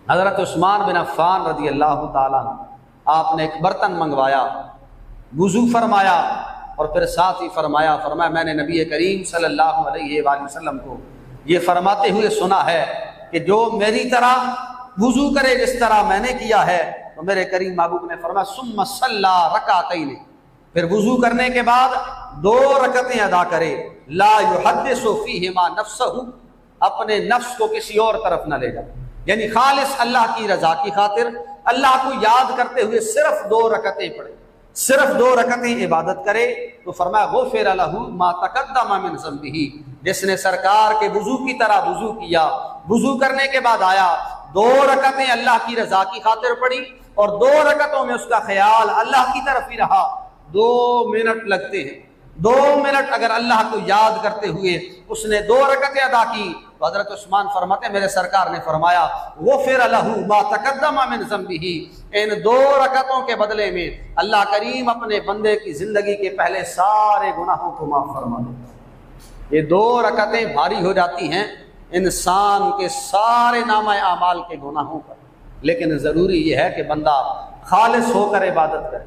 हज़रत उस्मान बिन अफ़्फ़ान रज़ी अल्लाह ताला आपने एक बर्तन मंगवाया, वुज़ू फरमाया और फिर साथ ही फरमाया मैंने नबी करीम सल्लल्लाहु अलैहि वसल्लम को ये फरमाते हुए सुना है कि जो मेरी तरह वुज़ू करे जिस तरह मैंने किया है, तो मेरे करीम महबूब ने फरमाया सुम्मा सल्ला रकातैन, फिर वुज़ू करने के बाद 2 रकतें अदा करे, ला युहद्दिसु फीहिमा नफ्सहु, अपने नफ्स को किसी और तरफ न ले जाए, यानी खालिस अल्लाह की रजा की खातिर अल्लाह को याद करते हुए सिर्फ 2 रकतें पढ़े, सिर्फ 2 रकतें इबादत करे। तो फरमाया गुफ़िर लहू मा तक़द्दम मिन ज़ंबिही, जिसने सरकार के वुज़ू की तरह वुज़ू किया, वुज़ू करने के बाद आया, 2 रकतें अल्लाह की रजा की खातिर पढ़ी और 2 रकतों में उसका ख्याल अल्लाह की तरफ ही रहा। 2 मिनट लगते हैं, 2 मिनट अगर अल्लाह को याद करते हुए उसने 2 रकतें अदा की, तो हज़रत उस्मान फरमाते मेरे सरकार ने फरमाया गुफ़िर लहू मा तक़द्दम मिन ज़ंबिही, इन 2 रकतों के बदले में अल्लाह करीम अपने बंदे की जिंदगी के पहले सारे गुनाहों को माफ फरमा देता। ये 2 रकतें भारी हो जाती हैं इंसान के सारे नामा आमाल के गुनाहों पर, लेकिन ज़रूरी यह है कि बंदा खालिस होकर इबादत करे।